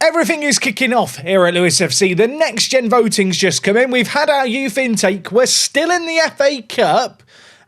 Everything is kicking off here at Lewes FC. The next gen voting's just come in. We've had our youth intake. We're still in the FA Cup.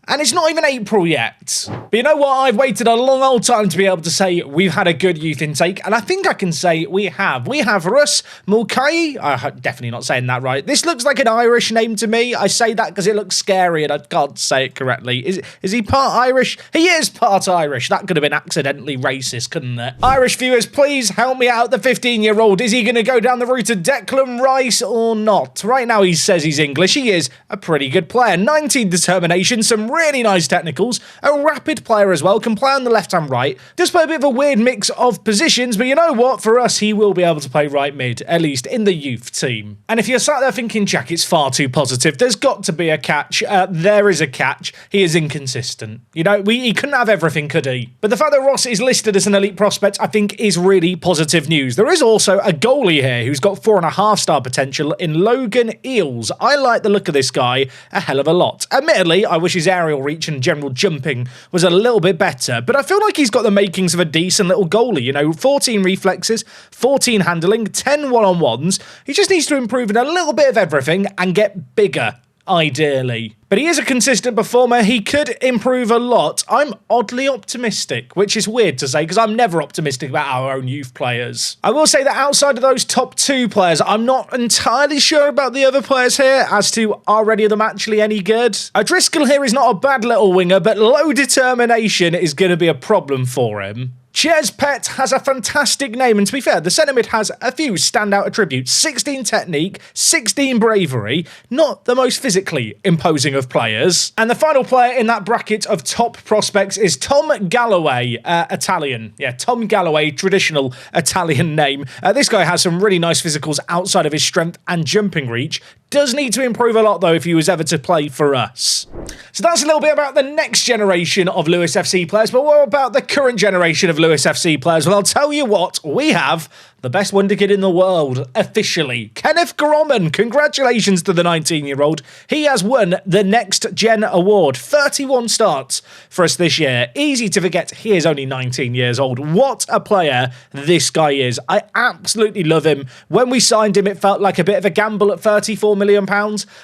And it's not even April yet. But you know what? I've waited a long old time to be able to say we've had a good youth intake. And I think I can say we have. We have Russ Mulcahy. I'm definitely not saying that right. This looks like an Irish name to me. I say that because it looks scary and I can't say it correctly. Is he part Irish? He is part Irish. That could have been accidentally racist, couldn't it? Irish viewers, please help me out. The 15-year-old. Is he going to go down the route of Declan Rice or not? Right now he says he's English. He is a pretty good player. 19 determination, some really nice technicals, a rapid player as well, can play on the left and right, does play a bit of a weird mix of positions, but you know what, for us he will be able to play right mid, at least in the youth team. And if you're sat there thinking, Jack, it's far too positive, there's got to be a catch. There is a catch. He is inconsistent. You know, he couldn't have everything, could he? But the fact that Ross is listed as an elite prospect, I think, is really positive news. There is also a goalie here who's got 4.5-star potential in Logan Eales. I like the look of this guy a hell of a lot. Admittedly, I wish his aerial reach and general jumping was a little bit better, but I feel like he's got the makings of a decent little goalie. You know, 14 reflexes, 14 handling, 10 one-on-ones. He just needs to improve in a little bit of everything and get bigger, ideally. But he is a consistent performer. He could improve a lot. I'm oddly optimistic, which is weird to say because I'm never optimistic about our own youth players. I will say that outside of those top two players, I'm not entirely sure about the other players here as to are any of them actually any good. Driscoll here is not a bad little winger, but low determination is going to be a problem for him. Ches Pet has a fantastic name, and to be fair, the centre mid has a few standout attributes. 16 technique, 16 bravery, not the most physically imposing of players. And the final player in that bracket of top prospects is Tom Galloway, Italian. Yeah, Tom Galloway, traditional Italian name. This guy has some really nice physicals outside of his strength and jumping reach. Does need to improve a lot, though, if he was ever to play for us. So that's a little bit about the next generation of Lewes FC players, but what about the current generation of Lewes FC players? Well, I'll tell you what, we have the best Wonderkid in the world, officially. Kenneth Gromman, congratulations to the 19-year-old. He has won the Next Gen Award. 31 starts for us this year. Easy to forget he is only 19 years old. What a player this guy is. I absolutely love him. When we signed him, it felt like a bit of a gamble at £34 million.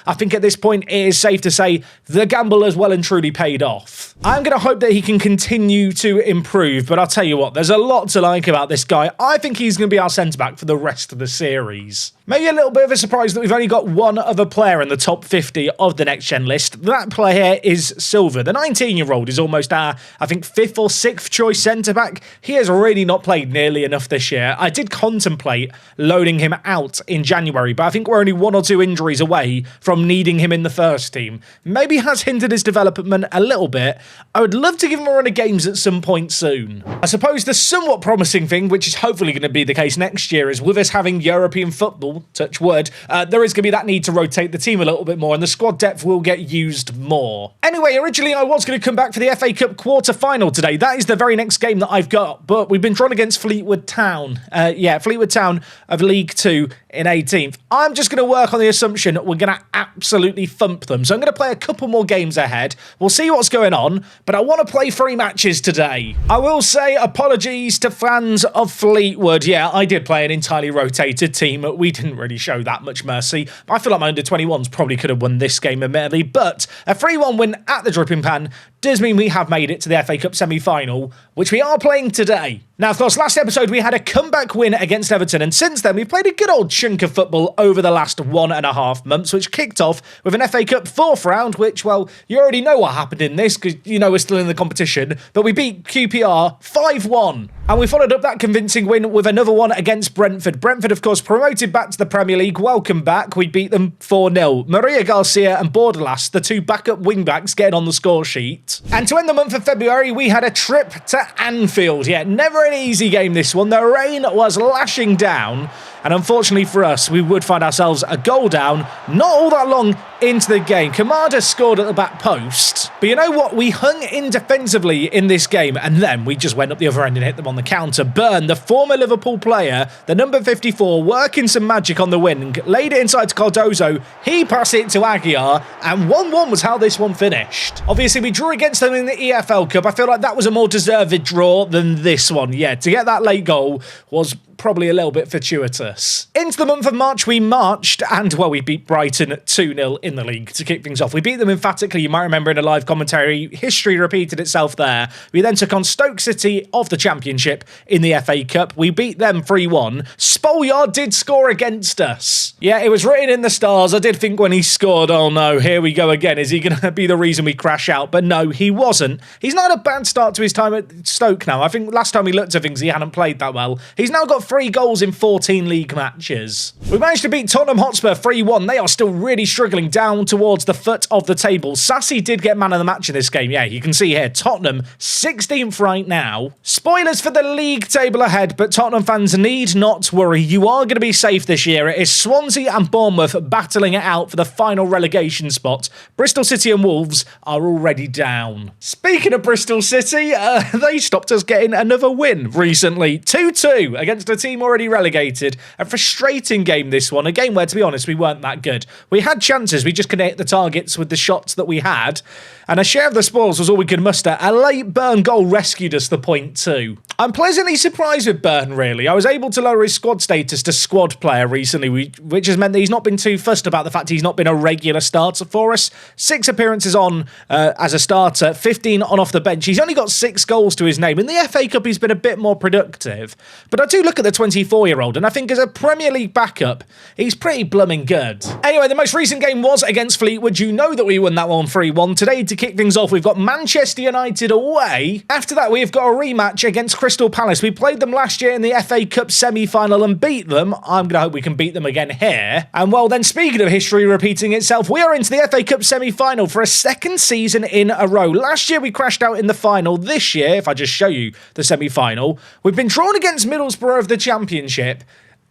I think at this point, it is safe to say the gamble has well and truly paid off. I'm going to hope that he can continue to improve, but I'll tell you what, there's a lot to like about this guy. I think he's going to be our centre-back for the rest of the series. Maybe a little bit of a surprise that we've only got one other player in the top 50 of the Next Gen list. That player is Silver. The 19-year-old is almost our, I think, 5th or 6th choice centre-back. He has really not played nearly enough this year. I did contemplate loaning him out in January, but I think we're only 1 or 2 injuries away from needing him in the first team. Maybe has hindered his development a little bit. I would love to give him a run of games at some point soon. I suppose the somewhat promising thing, which is hopefully going to be the case next year, is with us having European football, touch wood, there is going to be that need to rotate the team a little bit more and the squad depth will get used more. Anyway, originally I was going to come back for the FA Cup quarter-final today. That is the very next game that I've got, but we've been drawn against Fleetwood Town. Fleetwood Town of League 2 in 18th. I'm just going to work on the assumption we're going to absolutely thump them. So I'm going to play a couple more games ahead. We'll see what's going on, but I want to play 3 matches today. I will say apologies to fans of Fleetwood. Yeah, I did play an entirely rotated team. We didn't really show that much mercy. I feel like my under-21s probably could have won this game admittedly, but a 3-1 win at the Dripping Pan does mean we have made it to the FA Cup semi-final, which we are playing today. Now, of course, last episode we had a comeback win against Everton, and since then we've played a good old chunk of football over the last 1.5 months, which kicked off with an FA Cup 4th round, which, well, you already know what happened in this, because you know we're still in the competition, but we beat QPR 5-1. And we followed up that convincing win with another one against Brentford. Brentford, of course, promoted back to the Premier League. Welcome back. We beat them 4-0. Maria Garcia and Bordalas, the 2 backup wing-backs, getting on the score sheet. And to end the month of February, we had a trip to Anfield. Yeah, never an easy game, this one. The rain was lashing down. And unfortunately for us, we would find ourselves a goal down not all that long into the game. Kamada scored at the back post. But you know what? We hung in defensively in this game, and then we just went up the other end and hit them on the counter. Byrne, the former Liverpool player, the number 54, working some magic on the wing, laid it inside to Cardozo. He passed it to Aguiar, and 1-1 was how this one finished. Obviously, we drew against them in the EFL Cup. I feel like that was a more deserved draw than this one. Yeah, to get that late goal was probably a little bit fortuitous. Into the month of March, we marched, and, well, we beat Brighton 2-0 in the league to kick things off. We beat them emphatically, you might remember in a live commentary. History repeated itself there. We then took on Stoke City of the Championship in the FA Cup. We beat them 3-1. Spolyard did score against us. Yeah, it was written in the stars. I did think when he scored, oh no, here we go again. Is he going to be the reason we crash out? But no, he wasn't. He's not a bad start to his time at Stoke now. I think last time we looked at things, he hadn't played that well. He's now got 3 goals in 14 league matches. We managed to beat Tottenham Hotspur 3-1. They are still really struggling down towards the foot of the table. Sassy did get man of the match in this game. Yeah, you can see here, Tottenham 16th right now. Spoilers for the league table ahead, but Tottenham fans need not worry. You are going to be safe this year. It is Swansea and Bournemouth battling it out for the final relegation spot. Bristol City and Wolves are already down. Speaking of Bristol City, they stopped us getting another win recently. 2-2 against a team already relegated. A frustrating game, this one. A game where, to be honest, we weren't that good. We had chances, we just couldn't hit the targets with the shots that we had. And a share of the spoils was all we could muster. A late Byrne goal rescued us the point too. I'm pleasantly surprised with Byrne, really. I was able to lower his squad status to squad player recently, which has meant that he's not been too fussed about the fact he's not been a regular starter for us. 6 appearances on as a starter, 15 on off the bench. He's only got 6 goals to his name. In the FA Cup, he's been a bit more productive. But I do look at the 24-year-old, and I think as a Premier League backup, he's pretty blooming good. Anyway, the most recent game was against Fleetwood. You know that we won that one 3-1. Today, to kick things off, we've got Manchester United away. After that, we've got a rematch against Crystal Palace. We played them last year in the FA Cup semi-final and beat them. I'm going to hope we can beat them again here. And well, then, speaking of history repeating itself, we are into the FA Cup semi-final for a 2nd season in a row. Last year, we crashed out in the final. This year, if I just show you the semi-final, we've been drawn against Middlesbrough of the Championship.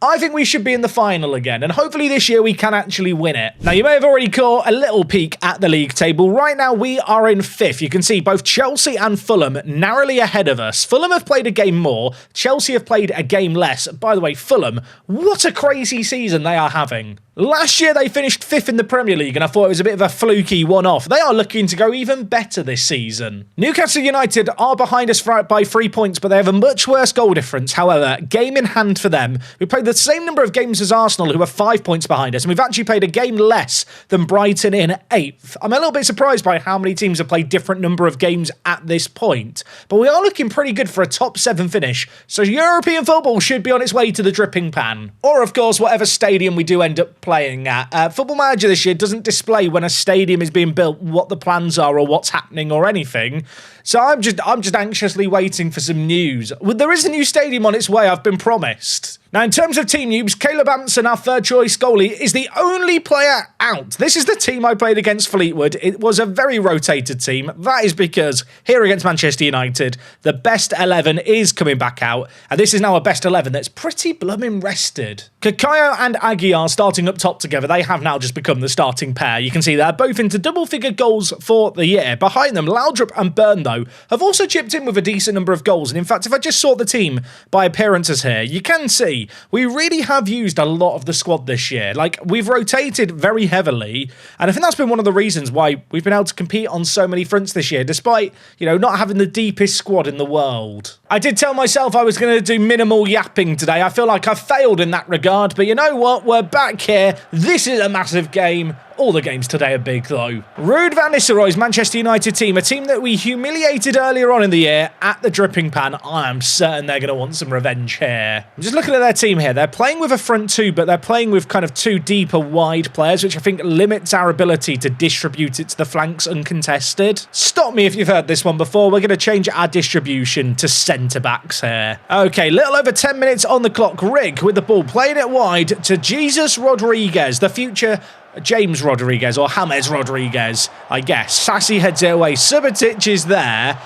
I think we should be in the final again, and hopefully this year we can actually win it. Now, you may have already caught a little peek at the league table. Right now, we are in 5th. You can see both Chelsea and Fulham narrowly ahead of us. Fulham have played a game more. Chelsea have played a game less. By the way, Fulham, what a crazy season they are having. Last year, they finished 5th in the Premier League, and I thought it was a bit of a fluky one-off. They are looking to go even better this season. Newcastle United are behind us by 3 points, but they have a much worse goal difference. However, game in hand for them. We played the same number of games as Arsenal, who are 5 points behind us, and we've actually played a game less than Brighton in 8th. I'm a little bit surprised by how many teams have played different number of games at this point, but we are looking pretty good for a top 7 finish, so European football should be on its way to the dripping pan. Or, of course, whatever stadium we do end up playing at. Football Manager this year doesn't display when a stadium is being built what the plans are or what's happening or anything. So I'm just anxiously waiting for some news. Well, there is a new stadium on its way, I've been promised. Now, in terms of team noobs, Caleb Anson, our third choice goalie, is the only player out. This is the team I played against Fleetwood. It was a very rotated team. That is because here against Manchester United, the best 11 is coming back out. And this is now a best 11 that's pretty blooming rested. Kakayo and Aguiar starting up top together. They have now just become the starting pair. You can see they're both into double-figure goals for the year. Behind them, Laudrup and Byrne, though, have also chipped in with a decent number of goals. And in fact, if I just sort the team by appearances here, you can see we really have used a lot of the squad this year. Like, we've rotated very heavily, and I think that's been one of the reasons why we've been able to compete on so many fronts this year, despite, you know, not having the deepest squad in the world. I did tell myself I was going to do minimal yapping today. I feel like I failed in that regard, but you know what? We're back here. This is a massive game. All the games today are big, though. Ruud van Nistelrooy's Manchester United team, a team that we humiliated earlier on in the year at the dripping pan. I am certain they're going to want some revenge here. I'm just looking at their team here. They're playing with a front two, but they're playing with kind of 2 deeper wide players, which I think limits our ability to distribute it to the flanks uncontested. Stop me if you've heard this one before. We're going to change our distribution to centre-backs here. Okay, little over 10 minutes on the clock. Rig with the ball, playing it wide to Jesus Rodriguez, the future James Rodriguez, or James Rodriguez, I guess. Sassy heads it away. Subotic is there.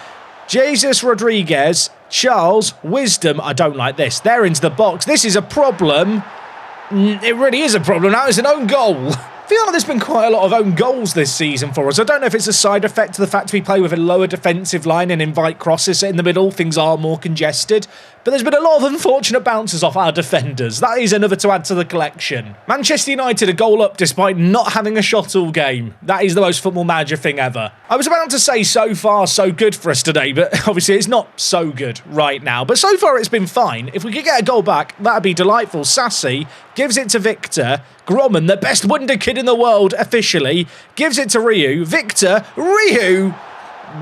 Jesus Rodriguez, Charles, Wisdom. I don't like this. They're into the box. This is a problem. It really is a problem. Now it's an own goal. I feel like there's been quite a lot of own goals this season for us. I don't know if it's a side effect to the fact we play with a lower defensive line and invite crosses in the middle. Things are more congested. But there's been a lot of unfortunate bounces off our defenders. That is another to add to the collection. Manchester United a goal up despite not having a shot all game. That is the most Football Manager thing ever. I was about to say so far so good for us today, but obviously it's not so good right now. But so far it's been fine. If we could get a goal back, that'd be delightful. Sassy gives it to Victor. Gromman, the best Wonderkid in the world officially, gives it to Ryu. Victor, Ryu!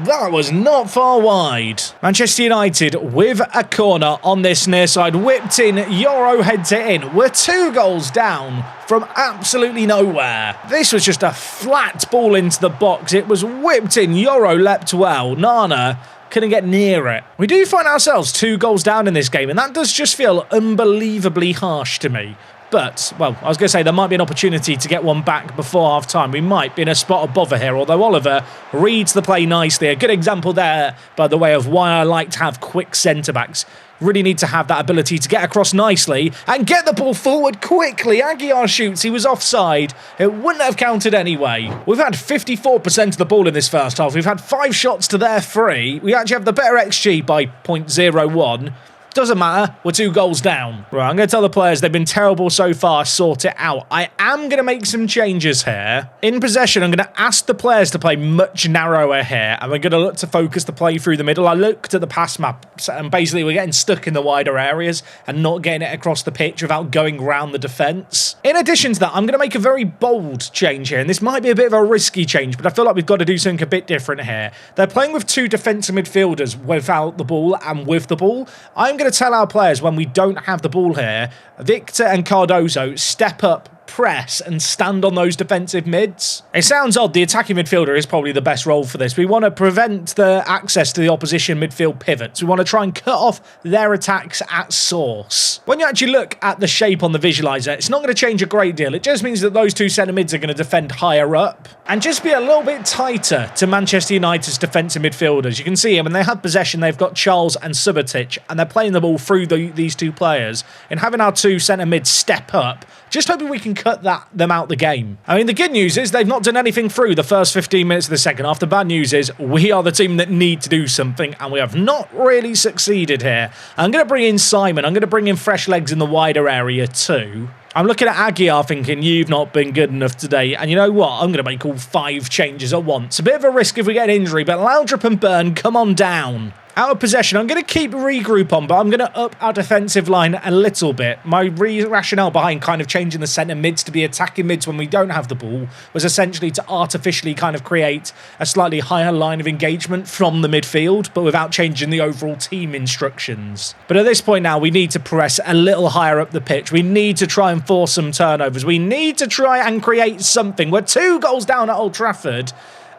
That was not far wide. Manchester United with a corner on this near side. Whipped in, Euro heads it in. We're 2 goals down from absolutely nowhere. This was just a flat ball into the box. It was whipped in. Euro leapt well. Nana couldn't get near it. We do find ourselves 2 goals down in this game, and that does just feel unbelievably harsh to me. But, well, I was going to say there might be an opportunity to get one back before half-time. We might be in a spot of bother here, although Oliver reads the play nicely. A good example there, by the way, of why I like to have quick centre-backs. Really need to have that ability to get across nicely and get the ball forward quickly. Aguiar shoots. He was offside. It wouldn't have counted anyway. We've had 54% of the ball in this first half. We've had 5 shots to their 3. We actually have the better XG by 0.01. Doesn't matter, we're 2 goals down. Right, I'm going to tell the players they've been terrible so far, sort it out. I am going to make some changes here. In possession, I'm going to ask the players to play much narrower here, and we're going to look to focus the play through the middle. I looked at the pass map, and basically we're getting stuck in the wider areas and not getting it across the pitch without going round the defence. In addition to that, I'm going to make a very bold change here, and this might be a bit of a risky change, but I feel like we've got to do something a bit different here. They're playing with 2 defensive midfielders without the ball and with the ball. I'm going to tell our players when we don't have the ball here, Victor and Cardozo step up, press and stand on those defensive mids. It sounds odd, the attacking midfielder is probably the best role for this. We want to prevent the access to the opposition midfield pivots. We want to try and cut off their attacks at source. When you actually look at the shape on the visualizer, it's not going to change a great deal. It just means that those 2 centre mids are going to defend higher up and just be a little bit tighter to Manchester United's defensive midfielders. You can see when they have possession, they've got Charles and Subotic, and they're playing the ball through these 2 players. And having our 2 centre mids step up, just hoping we can cut them out the game. I mean, the good news is they've not done anything through the first 15 minutes of the second half. The bad news is we are the team that need to do something, and we have not really succeeded here. I'm going to bring in Simon. I'm going to bring in fresh legs in the wider area too. I'm looking at Aguiar thinking, you've not been good enough today. And you know what? I'm going to make all 5 changes at once. A bit of a risk if we get an injury, but Laudrup and Byrne, come on down. Out of possession, I'm going to keep regroup on, but I'm going to up our defensive line a little bit. My rationale behind kind of changing the centre mids to be attacking mids when we don't have the ball was essentially to artificially kind of create a slightly higher line of engagement from the midfield, but without changing the overall team instructions. But at this point now, we need to press a little higher up the pitch. We need to try and force some turnovers. We need to try and create something. We're 2 goals down at Old Trafford.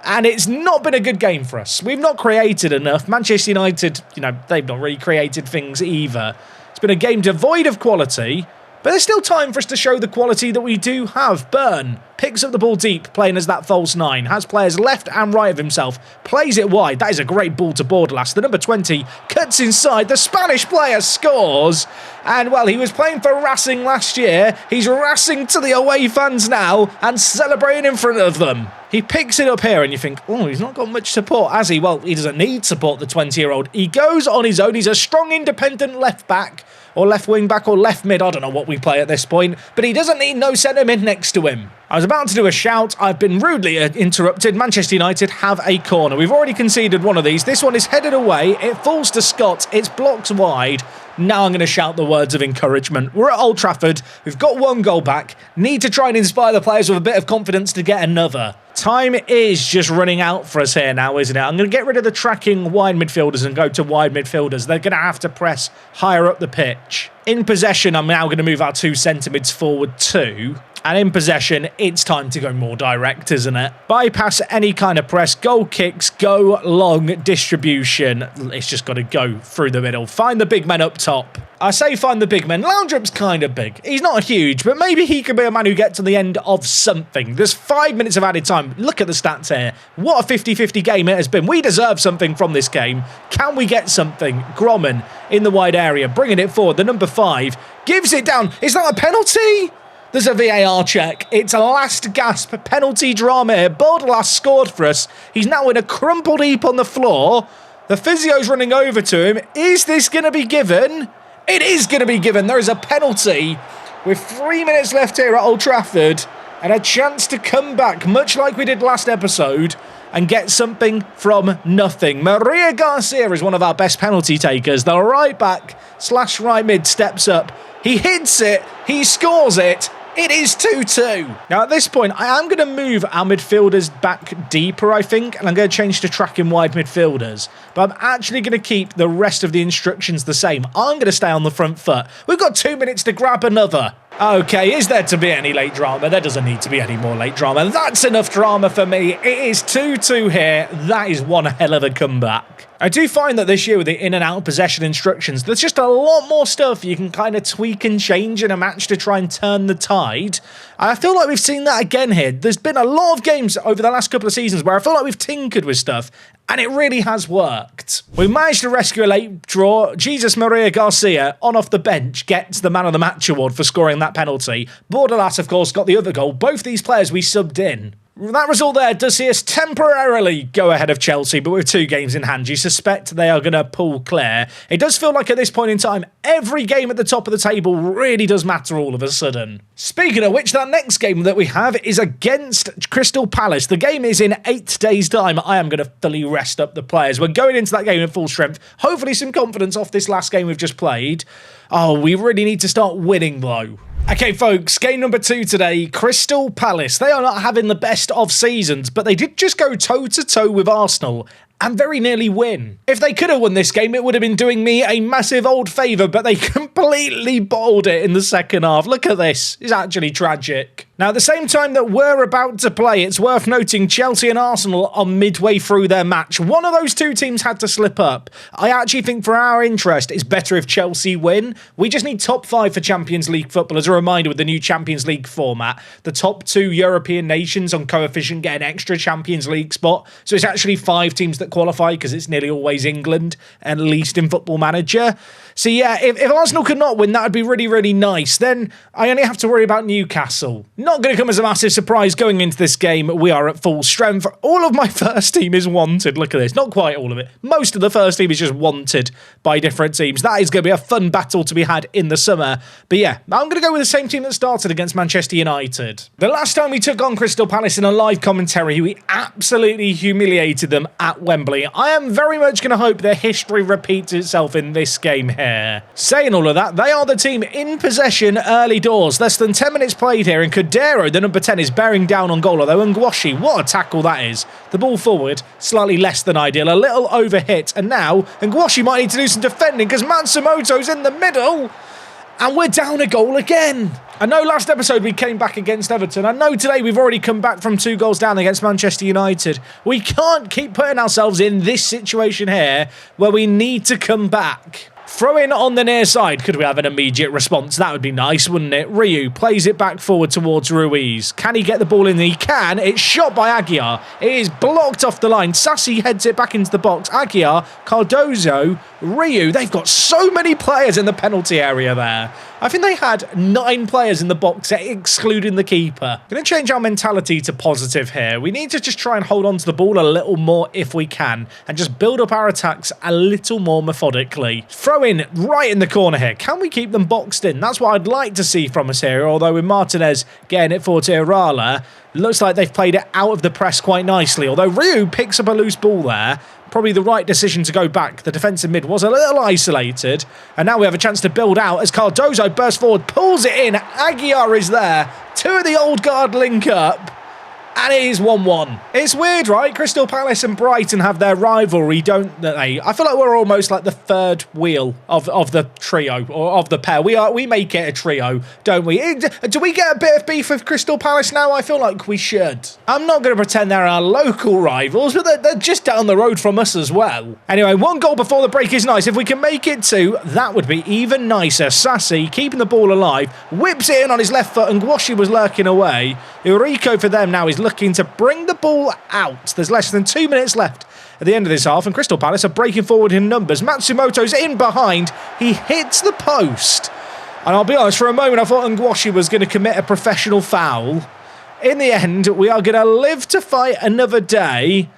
And it's not been a good game for us. We've not created enough. Manchester United, they've not really created things either. It's been a game devoid of quality, but there's still time for us to show the quality that we do have. Byrne picks up the ball deep, playing as that false 9. Has players left and right of himself. Plays it wide. That is a great ball to Bordalas. The number 20 cuts inside. The Spanish player scores. And, well, he was playing for Racing last year. He's racing to the away fans now and celebrating in front of them. He picks it up here and you think, oh, he's not got much support, has he? Well, he doesn't need support, the 20-year-old. He goes on his own. He's a strong, independent left back or left wing back or left mid. I don't know what we play at this point, but he doesn't need no centre mid next to him. I was about to do a shout. I've been rudely interrupted. Manchester United have a corner. We've already conceded one of these. This one is headed away. It falls to Scott. It's blocked wide. Now I'm going to shout the words of encouragement. We're at Old Trafford. We've got 1 goal back. Need to try and inspire the players with a bit of confidence to get another. Time is just running out for us here now, isn't it? I'm going to get rid of the tracking wide midfielders and go to wide midfielders. They're going to have to press higher up the pitch. In possession, I'm now going to move our 2 centre mids forward too. And in possession, it's time to go more direct, isn't it? Bypass any kind of press, goal kicks, go long distribution. It's just got to go through the middle. Find the big men up top. I say find the big men. Laudrup's kind of big. He's not huge, but maybe he could be a man who gets to the end of something. There's 5 minutes of added time. Look at the stats here. What a 50-50 game it has been. We deserve something from this game. Can we get something? Gromman in the wide area, bringing it forward. The number 5 gives it down. Is that a penalty? There's a VAR check. It's a last gasp penalty drama here. Bordelas scored for us. He's now in a crumpled heap on the floor. The physio's running over to him. Is this going to be given? It is going to be given. There is a penalty with 3 minutes left here at Old Trafford and a chance to come back, much like we did last episode, and get something from nothing. Maria Garcia is one of our best penalty takers. The right back / right mid steps up. He hits it. He scores it. It is 2-2. Now, at this point, I am going to move our midfielders back deeper, I think, and I'm going to change to tracking wide midfielders. But I'm actually going to keep the rest of the instructions the same. I'm going to stay on the front foot. We've got 2 minutes to grab another. Okay, is there to be any late drama? There doesn't need to be any more late drama. That's enough drama for me. It is 2-2 here. That is one hell of a comeback. I do find that this year with the in and out possession instructions, there's just a lot more stuff you can kind of tweak and change in a match to try and turn the tide. I feel like we've seen that again here. There's been a lot of games over the last couple of seasons where I feel like we've tinkered with stuff, and it really has worked. We managed to rescue a late draw. Jesus Maria Garcia, on off the bench, gets the Man of the Match award for scoring that penalty. Bordelas, of course, got the other goal. Both these players we subbed in. That result there does see us temporarily go ahead of Chelsea, but with 2 games in hand, you suspect they are going to pull clear. It does feel like at this point in time, every game at the top of the table really does matter all of a sudden. Speaking of which, that next game that we have is against Crystal Palace. The game is in 8 days' time. I am going to fully rest up the players. We're going into that game in full strength. Hopefully some confidence off this last game we've just played. Oh, we really need to start winning though. Okay, folks, game number 2 today, Crystal Palace. They are not having the best of seasons, but they did just go toe-to-toe with Arsenal and very nearly win. If they could have won this game, it would have been doing me a massive old favour, but they completely bottled it in the second half. Look at this. It's actually tragic. Now, at the same time that we're about to play, it's worth noting Chelsea and Arsenal are midway through their match. One of those 2 teams had to slip up. I actually think for our interest, it's better if Chelsea win. We just need top 5 for Champions League football. As a reminder, with the new Champions League format, the top 2 European nations on coefficient get an extra Champions League spot. So it's actually 5 teams that qualify because it's nearly always England, at least in Football Manager. So yeah, if Arsenal could not win, that would be really, really nice. Then I only have to worry about Newcastle. Not going to come as a massive surprise going into this game. We are at full strength. All of my first team is wanted. Look at this. Not quite all of it. Most of the first team is just wanted by different teams. That is going to be a fun battle to be had in the summer. But yeah, I'm going to go with the same team that started against Manchester United. The last time we took on Crystal Palace in a live commentary, we absolutely humiliated them at Wembley. I am very much going to hope their history repeats itself in this game here. Saying all of that, they are the team in possession early doors. Less than 10 minutes played here, and Cordero, the number 10, is bearing down on goal, although Ngwashi, what a tackle that is. The ball forward, slightly less than ideal, a little overhit, and now Ngwashi might need to do some defending because Matsumoto's in the middle, and we're down a goal again. I know last episode we came back against Everton. I know today we've already come back from 2 goals down against Manchester United. We can't keep putting ourselves in this situation here where we need to come back. Throw in on the near side. Could we have an immediate response? That would be nice, wouldn't it? Ryu plays it back forward towards Ruiz. Can he get the ball in? He can. It's shot by Aguiar. It is blocked off the line. Sassi heads it back into the box. Aguiar, Cardozo, Ryu. They've got so many players in the penalty area there. I think they had 9 players in the box, excluding the keeper. Going to change our mentality to positive here. We need to just try and hold on to the ball a little more if we can, and just build up our attacks a little more methodically. Throw in right in the corner here. Can we keep them boxed in? That's what I'd like to see from us here, although with Martinez getting it for Tirala, looks like they've played it out of the press quite nicely, although Ryu picks up a loose ball there. Probably the right decision to go back. The defensive mid was a little isolated. And now we have a chance to build out as Cardozo bursts forward, pulls it in. Aguiar is there. 2 of the old guard link up. And it is 1-1. It's weird, right? Crystal Palace and Brighton have their rivalry, don't they? I feel like we're almost like the third wheel of the trio, or of the pair. We make it a trio, don't we? Do we get a bit of beef with Crystal Palace now? I feel like we should. I'm not going to pretend they're our local rivals, but they're just down the road from us as well. Anyway, 1 goal before the break is nice. If we can make it 2, that would be even nicer. Sassi, keeping the ball alive, whips it in on his left foot, and Ngwashi was lurking away. Uriko for them now is looking to bring the ball out. There's less than 2 minutes left at the end of this half, and Crystal Palace are breaking forward in numbers. Matsumoto's in behind. He hits the post. And I'll be honest, for a moment I thought Ngwashi was going to commit a professional foul. In the end, we are going to live to fight another day,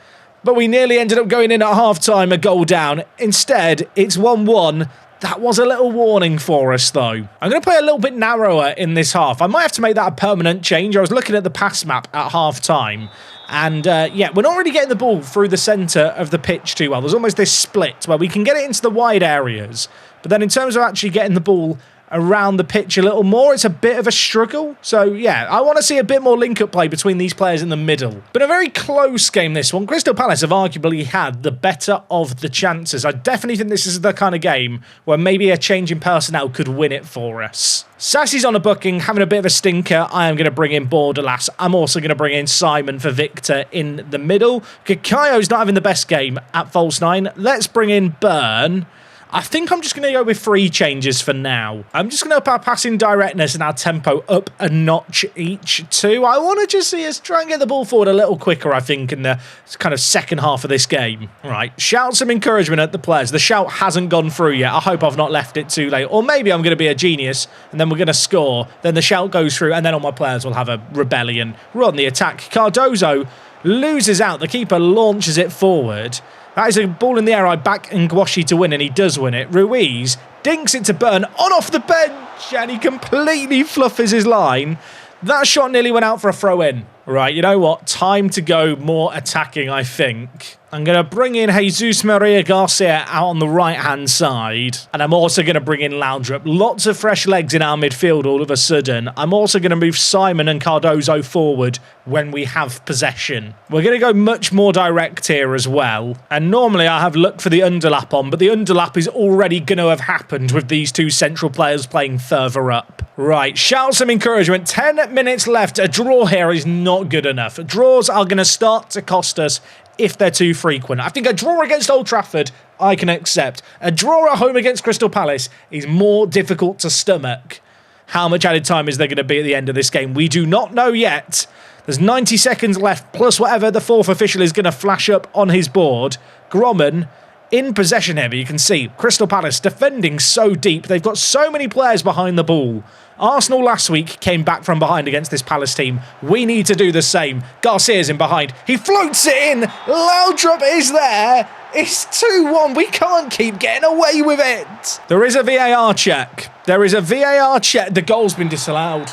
but we nearly ended up going in at half-time a goal down. Instead, it's 1-1. That was a little warning for us, though. I'm going to play a little bit narrower in this half. I might have to make that a permanent change. I was looking at the pass map at half-time, and yeah, we're not really getting the ball through the centre of the pitch too well. There's almost this split where we can get it into the wide areas, but then in terms of actually getting the ball around the pitch a little more, it's a bit of a struggle. So yeah, I want to see a bit more link-up play between these players in the middle. But a very close game, this one. Crystal Palace have arguably had the better of the chances. I definitely think this is the kind of game where maybe a change in personnel could win it for us. Sassy's on a booking, having a bit of a stinker. I am going to bring in Borderlass. I'm also going to bring in Simon for Victor in the middle. Kakayo's not having the best game at false 9. Let's bring in Burn. I think I'm just going to go with 3 changes for now. I'm just going to up our passing directness and our tempo up a notch each too. I want to just see us try and get the ball forward a little quicker, I think, in the kind of second half of this game. Right, shout some encouragement at the players. The shout hasn't gone through yet. I hope I've not left it too late. Or maybe I'm going to be a genius and then we're going to score. Then the shout goes through and then all my players will have a rebellion. We're on the attack. Cardozo loses out. The keeper launches it forward. That is a ball in the air. I back Ngwashi to win, and he does win it. Ruiz dinks it to Burn on off the bench, and he completely fluffs his line. That shot nearly went out for a throw-in. Right, you know what? Time to go more attacking, I think. I'm going to bring in Jesus Maria Garcia out on the right-hand side. And I'm also going to bring in Laudrup. Lots of fresh legs in our midfield all of a sudden. I'm also going to move Simon and Cardozo forward when we have possession. We're going to go much more direct here as well. And normally I have looked for the underlap on, but the underlap is already going to have happened with these 2 central players playing further up. Right, shout some encouragement. 10 minutes left. A draw here is not good enough. Draws are going to start to cost us if they're too frequent. I think a draw against Old Trafford, I can accept. A draw at home against Crystal Palace is more difficult to stomach. How much added time is there going to be at the end of this game? We do not know yet. There's 90 seconds left, plus whatever the 4th official is going to flash up on his board. Gromman in possession here, but you can see Crystal Palace defending so deep. They've got so many players behind the ball. Arsenal last week came back from behind against this Palace team. We need to do the same. Garcia's in behind. He floats it in. Laudrup is there. It's 2-1. We can't keep getting away with it. There is a VAR check. There is a VAR check. The goal's been disallowed.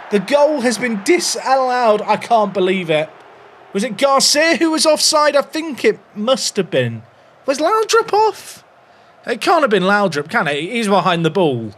The goal has been disallowed. I can't believe it. Was it Garcia who was offside? I think it must have been. Was Laudrup off? It can't have been Laudrup, can it? He's behind the ball.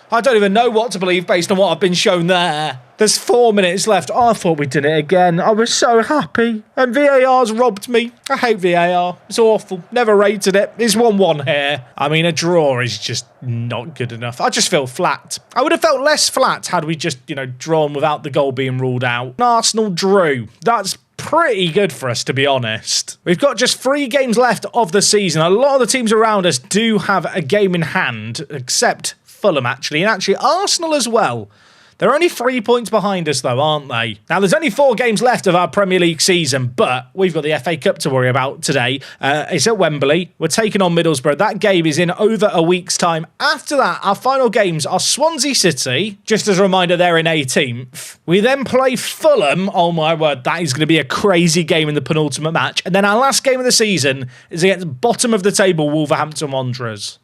I don't even know what to believe based on what I've been shown there. There's 4 minutes left. Oh, I thought we did it again. I was so happy. And VAR's robbed me. I hate VAR. It's awful. Never rated it. It's 1-1 here. I mean, a draw is just not good enough. I just feel flat. I would have felt less flat had we just, drawn without the goal being ruled out. Arsenal drew. That's pretty good for us, to be honest. We've got just 3 games left of the season. A lot of the teams around us do have a game in hand, except Fulham, actually, and actually Arsenal as well. They're only 3 points behind us, though, aren't they? Now, there's only 4 games left of our Premier League season, but we've got the FA Cup to worry about today. It's at Wembley. We're taking on Middlesbrough. That game is in over a week's time. After that, our final games are Swansea City. Just as a reminder, they're in 18th. We then play Fulham. Oh, my word, that is going to be a crazy game in the penultimate match. And then our last game of the season is against bottom of the table Wolverhampton Wanderers.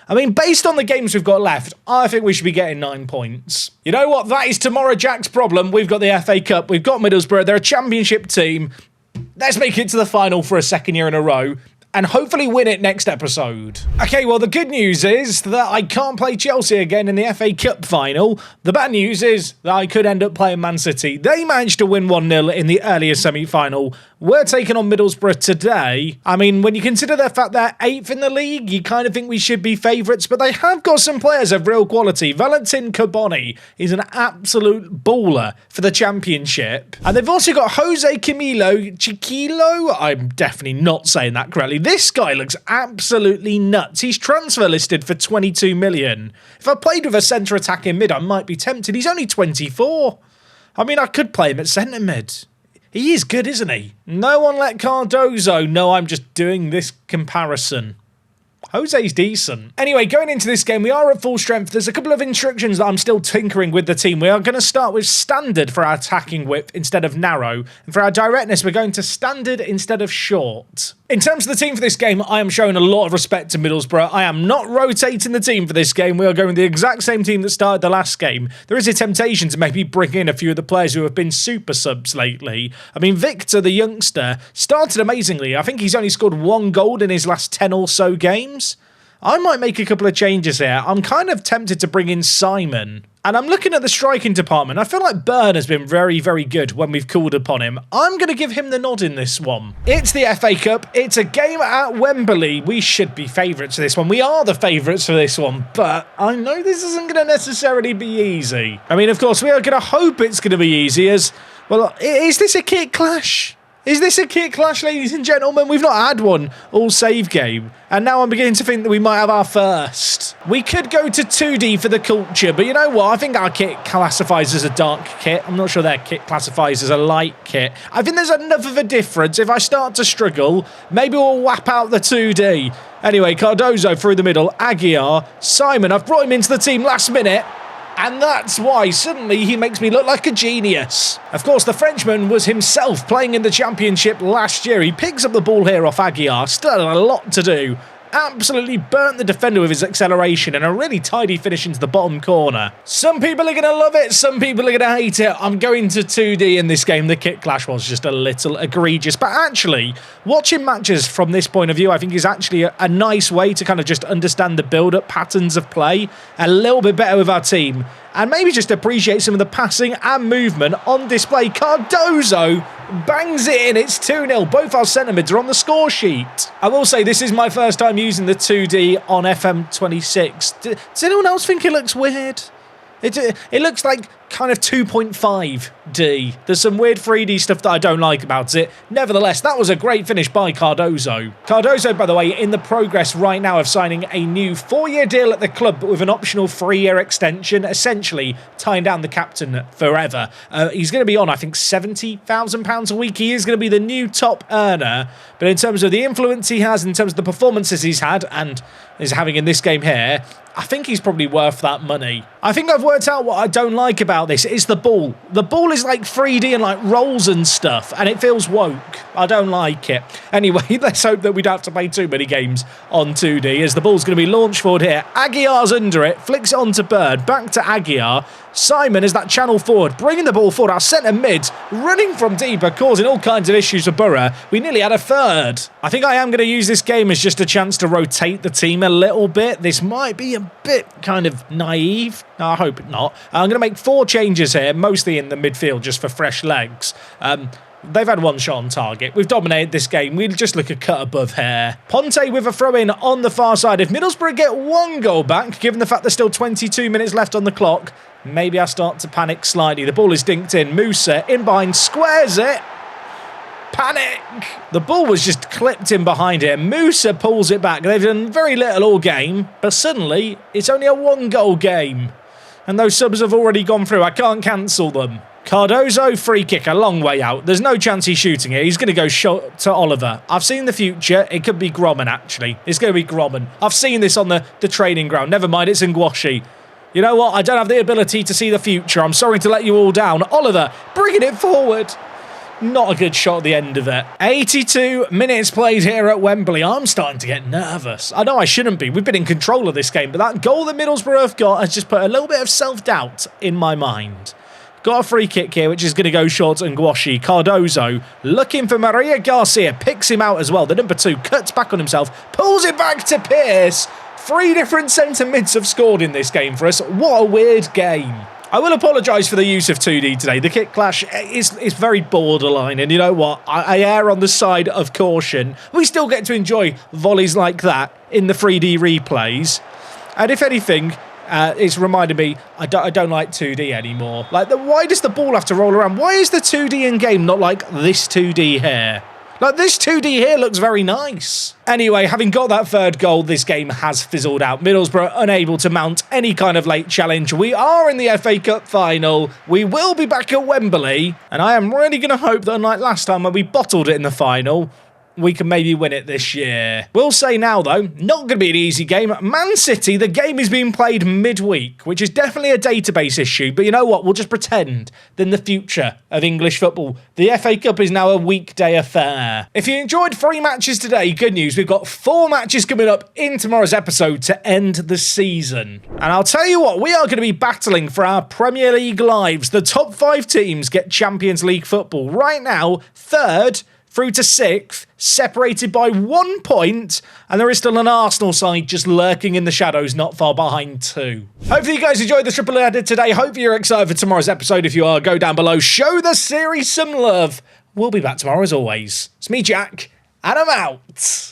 I mean, based on the games we've got left, I think we should be getting 9 points. You know what? That is tomorrow Jack's problem. We've got the FA Cup. We've got Middlesbrough. They're a championship team. Let's make it to the final for a second year in a row and hopefully win it next episode. Okay, well, the good news is that I can't play Chelsea again in the FA Cup final. The bad news is that I could end up playing Man City. They managed to win 1-0 in the earlier semi-final. We're taking on Middlesbrough today. I mean, when you consider the fact they're 8th in the league, you kind of think we should be favourites, but they have got some players of real quality. Valentin Carboni is an absolute baller for the championship. And they've also got Jose Camilo Chiquilo. I'm definitely not saying that correctly. This guy looks absolutely nuts. He's transfer listed for 22 million. If I played with a centre attack in mid, I might be tempted. He's only 24. I mean, I could play him at centre mid. He is good, isn't he? No one let Cardozo know I'm just doing this comparison. Jose's decent. Anyway, going into this game, we are at full strength. There's a couple of instructions that I'm still tinkering with the team. We are going to start with standard for our attacking width instead of narrow. And for our directness, we're going to standard instead of short. In terms of the team for this game, I am showing a lot of respect to Middlesbrough. I am not rotating the team for this game. We are going with the exact same team that started the last game. There is a temptation to maybe bring in a few of the players who have been super subs lately. I mean, Victor, the youngster, started amazingly. I think he's only scored 1 goal in his last 10 or so games. I might make a couple of changes here. I'm kind of tempted to bring in Simon. And I'm looking at the striking department. I feel like Byrne has been very, very good when we've called upon him. I'm going to give him the nod in this one. It's the FA Cup. It's a game at Wembley. We should be favourites for this one. We are the favourites for this one. But I know this isn't going to necessarily be easy. I mean, of course, we are going to hope it's going to be easy as... Well, is this a kit clash? Is this a kit clash, ladies and gentlemen? We've not had one all save game. And now I'm beginning to think that we might have our first. We could go to 2D for the culture, but you know what? I think our kit classifies as a dark kit. I'm not sure their kit classifies as a light kit. I think there's enough of a difference. If I start to struggle, maybe we'll whap out the 2D. Anyway, Cardozo through the middle. Aguiar. Simon, I've brought him into the team last minute. And that's why suddenly he makes me look like a genius. Of course, the Frenchman was himself playing in the Championship last year. He picks up the ball here off Aguiar. Still had a lot to do. Absolutely burnt the defender with his acceleration and a really tidy finish into the bottom corner. Some people are going to love it. Some people are going to hate it. I'm going to 2D in this game. The kit clash was just a little egregious. But actually, watching matches from this point of view, I think is actually a nice way to kind of just understand the build-up patterns of play a little bit better with our team. And maybe just appreciate some of the passing and movement on display. Cardozo bangs it in. It's 2-0. Both our centre mids are on the score sheet. I will say this is my first time using the 2D on FM26. Does anyone else think it looks weird? It looks like kind of 2.5D. There's some weird 3D stuff that I don't like about it. Nevertheless, that was a great finish by Cardozo. Cardozo, by the way, in the progress right now of signing a new 4-year deal at the club, but with an optional 3-year extension, essentially tying down the captain forever. He's going to be on, I think, £70,000 a week. He is going to be the new top earner. But in terms of the influence he has, in terms of the performances he's had and is having in this game here, I think he's probably worth that money. I think I've worked out what I don't like about this. It's the ball. The ball is like 3D and like rolls and stuff, and it feels woke. I don't like it. Anyway, let's hope that we don't have to play too many games on 2D as the ball's going to be launched forward here. Aguiar's under it, flicks it on to Bird, back to Aguiar. Simon is that channel forward, bringing the ball forward. Our centre mid, running from deeper, causing all kinds of issues for Borough. We nearly had a third. I think I am going to use this game as just a chance to rotate the team a little bit. This might be a bit kind of naive. No, I hope not. I'm going to make 4 changes here, mostly in the midfield, just for fresh legs. They've had 1 shot on target. We've dominated this game. We'll just look a cut above here. Ponte with a throw-in on the far side. If Middlesbrough get 1 goal back, given the fact there's still 22 minutes left on the clock, maybe I start to panic slightly. The ball is dinked in. Musa in behind, squares it. Panic! The ball was just clipped in behind here. Musa pulls it back. They've done very little all game, but suddenly it's only a 1-goal game. And those subs have already gone through. I can't cancel them. Cardozo, free kick, a long way out. There's no chance he's shooting it. He's going to go shot to Oliver. I've seen the future. It could be Gromman, actually. It's going to be Gromman. I've seen this on the training ground. Never mind, it's Ngwashi. You know what? I don't have the ability to see the future. I'm sorry to let you all down. Oliver, bringing it forward. Not a good shot at the end of it. 82 minutes played here at Wembley. I'm starting to get nervous. I know I shouldn't be. We've been in control of this game, but that goal that Middlesbrough have got has just put a little bit of self-doubt in my mind. Got a free kick here, which is going to go short and Ngwashi. Cardozo looking for Maria Garcia. Picks him out as well. The number 2 cuts back on himself. Pulls it back to Pearce. 3 different centre mids have scored in this game for us. What a weird game. I will apologise for the use of 2D today. The kit clash is very borderline, and you know what? I err on the side of caution. We still get to enjoy volleys like that in the 3D replays. And if anything, it's reminded me I don't like 2D anymore. Like, why does the ball have to roll around? Why is the 2D in game not like this 2D here? Like, this 2D here looks very nice. Anyway, having got that 3rd goal, this game has fizzled out. Middlesbrough unable to mount any kind of late challenge. We are in the FA Cup final. We will be back at Wembley. And I am really going to hope that, unlike last time when we bottled it in the final, we can maybe win it this year. We'll say now, though, not going to be an easy game. Man City, the game is being played midweek, which is definitely a database issue, but you know what? We'll just pretend that in the future of English football, the FA Cup is now a weekday affair. If you enjoyed 3 matches today, good news, we've got 4 matches coming up in tomorrow's episode to end the season. And I'll tell you what, we are going to be battling for our Premier League lives. The top 5 teams get Champions League football. Right now, 3rd through to 6th, separated by 1 point, and there is still an Arsenal side just lurking in the shadows not far behind too. Hopefully you guys enjoyed the triple I did today. Hope you're excited for tomorrow's episode. If you are, go down below, show the series some love. We'll be back tomorrow as always. It's me, Jack, and I'm out.